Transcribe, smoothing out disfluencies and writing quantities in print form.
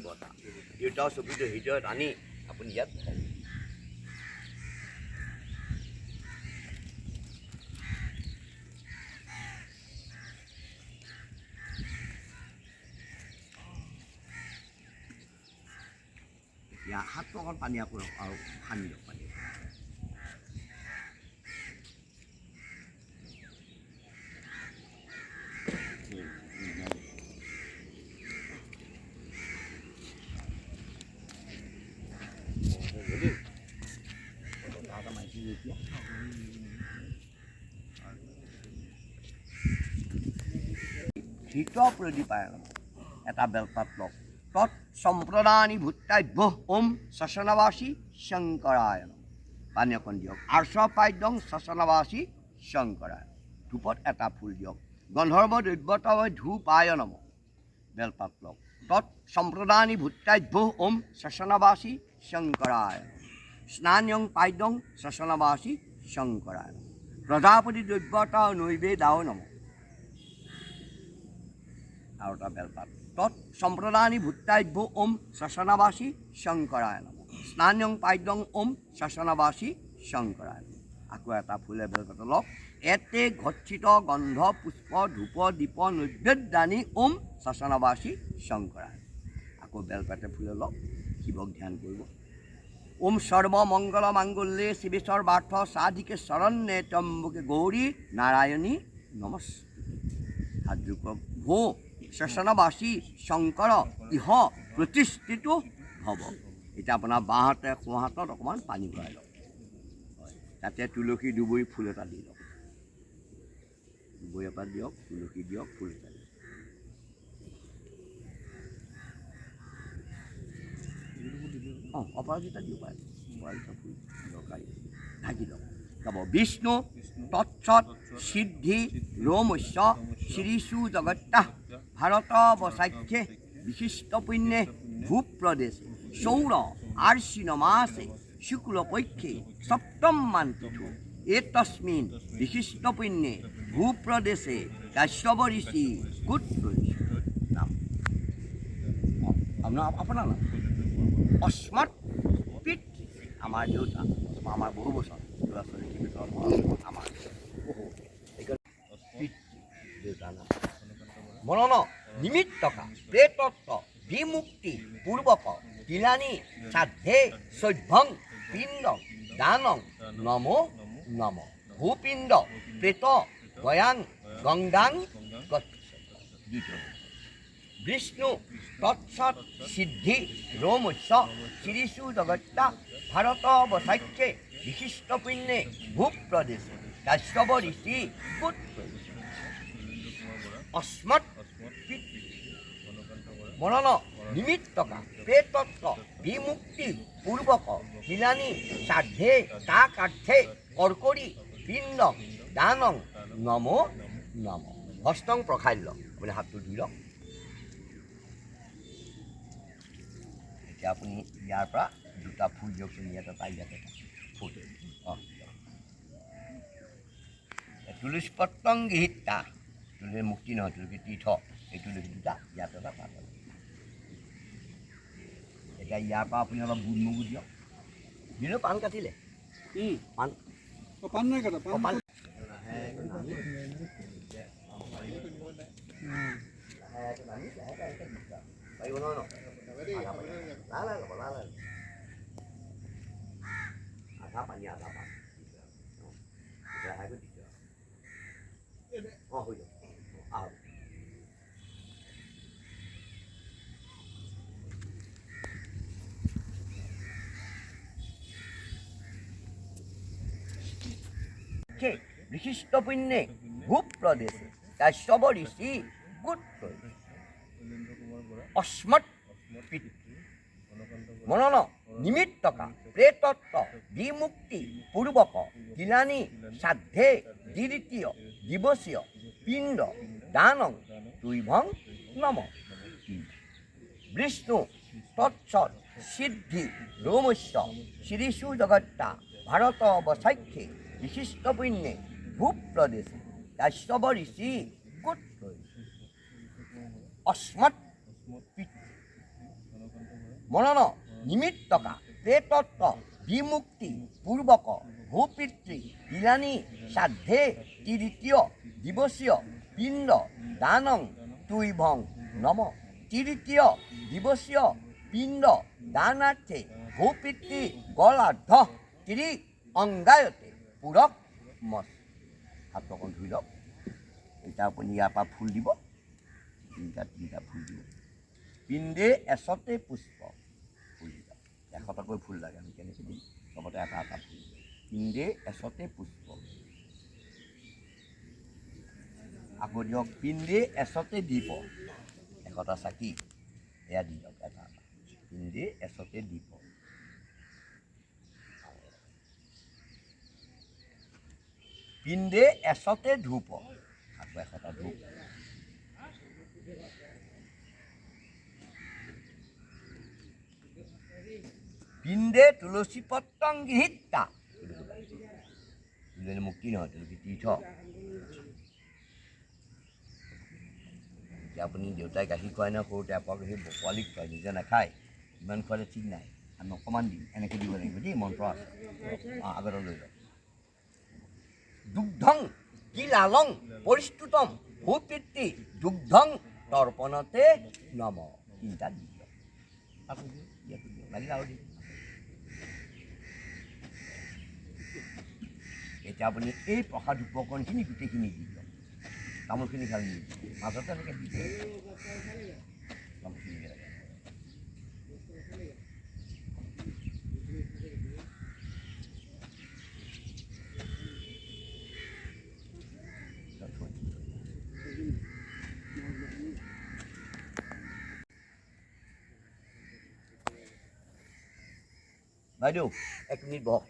দেৱতা দেউতাৰ ছবিটো হৃদয়ত আনি আপুনি ইয়াত এতিয়া হাতটো অকণ পানী আপোনাক আৰু সানি দিয়ক পানী হিত প্ৰদীপায়ন এটা বেলপাত লওক তৎ সম্প্ৰদানি ভূত্তাভ্য ওম শশনবাসী শংকৰায়ন পানী অকণ দিয়ক আৰ্ষপাদ্যং শশনবাসী শংকৰায়ন ধূপত এটা ফুল দিয়ক গন্ধৰ্ব দৈব্যতৱ ধূপায় নম বেলপাত লওক তৎ সম্প্ৰদানি ভূত্তাভ্য ওম শশনবাসী শংকৰায়ন স্নান্যং পাদ্যং শশনবাসী শংকৰায়ন প্ৰজাপতি দৈব্যত নৈবেদাও নম আৰু এটা বেলপাত তৎ সম্প্ৰদানি ভূত্তাভ্য ওম শশনবাসী শংকৰায় নম স্নান্যং পাদ্যং ওম শশনবাসী শংকৰায় আকৌ এটা ফুলে বেলপাত লওক এতে গচ্ছিত গন্ধ পুষ্প ধূপ দীপ নৈবেদ্যানি ওম শশনবাসী শংকৰায় আকৌ বেলপাতে ফুলে লওক শিৱক ধ্যান কৰিব ওম সৰ্বমঙ্গল মাঙ্গল্যে শিবে সৰ্বাৰ্থ সাধিকে শৰণ্যে ত্ৰম্বকে গৌৰী নাৰায়ণী নমস্তে হাত ভো শশনবাসী শংকৰ ইহ প্ৰতিষ্ঠিত হ'ব এতিয়া আপোনাৰ বাঁ হাতে সোঁ হাতত অকণমান পানী ভৰাই লওক তাতে তুলসী দুবৰি ফুল এটা দি লওক দুবৰি এপাত দিয়ক তুলসী দিয়ক ফুল এটা দিয়ক অপৰাজিতা দিব পাৰে অপৰাজিতা ফুল দৰকাৰী ঢাকি লওক গাব বিষ্ণু তৎসৎ সিদ্ধি ৰোমস্য শ্ৰীষু জগত্তা ভাৰত বসাখ্যে বিশিষ্ট পুণ্যে ভূপ্ৰদেশে সৌৰ আশ্বিন মাসে শুক্লপক্ষে সপ্তম মান্তিথু এতস্মিন বিশিষ্ট পুণ্যে ভূপ্ৰদেশে কাশ্যপ ঋষি গোত্ৰ নাম আপোনাৰ নাম অস্মৎ পিতৃ আমাৰ দেউতা আমাৰ বহু বছৰ ল'ৰা ছোৱালী আমাৰ পিতৃ দেউতা নাম মনন নিমিত্তকা প্ৰেতত্ব বিমুক্তি পূৰ্বক তিলানি শ্ৰাদ্ধে চৈভং পিণ্ড দানং নমো নম ভূপিণ্ড প্ৰেত গয়াং গংগাং বিষ্ণু তৎসৎ সিদ্ধি ৰোমস্য শ্ৰীষু জগত্তা ভাৰত বসাখ্যে বিশিষ্ট পুণ্যে ভূপ্ৰদেশে কাশ্যপ ঋষি গোত্ৰ অস্মৎ মনন নিমিত্তকা প্ৰেতত্ব বিমুক্তি পূৰ্বক তিলানি শ্ৰাদ্ধে কাকাৰ্থে কৰ্কৰী পিণ্ড দানং নমো নম হস্তং প্ৰখাল্য আপুনি হাতটো ধুই লওক এতিয়া আপুনি ইয়াৰ পৰা দুটা ফুল দিয়কচোন ইয়াতে পাই ইয়াতে ফুল অঁ তুলসী পত্ৰং গৃহীতা তুলসী মুক্তি নহয় তুলসী তীৰ্থ এই তুলসী দুটা ইয়াত এটা পাত এতিয়া ইয়াৰ পৰা আপুনি অলপ বুট মগু দিয়ক দিলেও পাণ কাটিলে পাণ পাণ নাই কাটা পাণ পাৰিব নহয় ন আধা পানী আধা পাণ ৰেহাইটো দিছে অঁ হৈ যাব আহ বিশিষ্ট পুণ্যে ভূপ্ৰদেশে কাশ্যপ ঋষি গোত্ৰ অস্মৎ পিতৃ মনন নিমিত্তকা প্ৰেতত্ব বিমুক্তি পূৰ্বক তিলানি শ্ৰাদ্ধে দ্বিতীয় দিৱসীয় পিণ্ড দানং তুইভং নম বিষ্ণু তৎসৎ সিদ্ধি ৰোমস্য শ্ৰীষু জগত্তা ভাৰত বসাখ্যে বিশিষ্ট পুণ্যে ভূপ্ৰদেশে কাশ্যপ ঋষি গোত্ৰ অস্মৎ পিতৃ মনন নিমিত্তকা প্ৰেতত্ব বিমুক্তি পূৰ্বক ভূপিতৃ ইলানী শ্ৰাদ্ধে তৃতীয় দিৱসীয় পিণ্ড দানং তুইভং নম তৃতীয় দিৱসীয় পিণ্ড দানাৰ্থে ভূপিতৃ গলাৰ্ধ ত্ৰি অংগায়তে পূৰক মচ হাত অকণ ধুই লওক এতিয়া আপুনি ইয়াৰ পৰা ফুল দিব তিনিটা ফুল দিব পিণ্ডে এচতে পুষ্প ফুল দিব 100টাকৈ ফুল লাগে আমি কেনেকৈ দিম চবতে এটা ফুল পিণ্ডে এচতে পুষ্প আকৌ দিয়ক পিণ্ডে এচতে দীপ 100টা চাকি এয়া দি দিয়ক এটা পিণ্ডে এচতে দীপ পিণ্ডে এচতে ধূপ আকৌ 100টা ধূপ পিণ্ডে তুলসী পত্ৰং গৃহীতা তুলসী মুক্তি নহয় তুলসী তীৰ্থ এতিয়া আপুনি দেউতাই গাখীৰ খুৱাই নহয় সৰুতে আপোনাক সেই পোৱালিক খুৱাই নিজে নাখায় ইমান খোৱালে ঠিক নাই আমি অকণমান দিম এনেকৈ দিব লাগিব দেই মন্ত্ৰ আছে আগতে লৈ লওক দুগ্ধং কি লালং পৰিস্তুতম ভূপিতৃ দুগ্ধং তৰ্পণতে নম তিনিটা দি দিয়ক আকৌ দিয়ক লাগিলে আৰু দিয়ক এতিয়া আপুনি এই প্ৰসাদ উপকৰণখিনি গোটেইখিনি দি দিয়ক তামোলখিনি খালি নিদিয়ে মাজতে এনেকৈ দি দিয়ক তামোলখিনি বাইদেউ 1 মিনিট বহক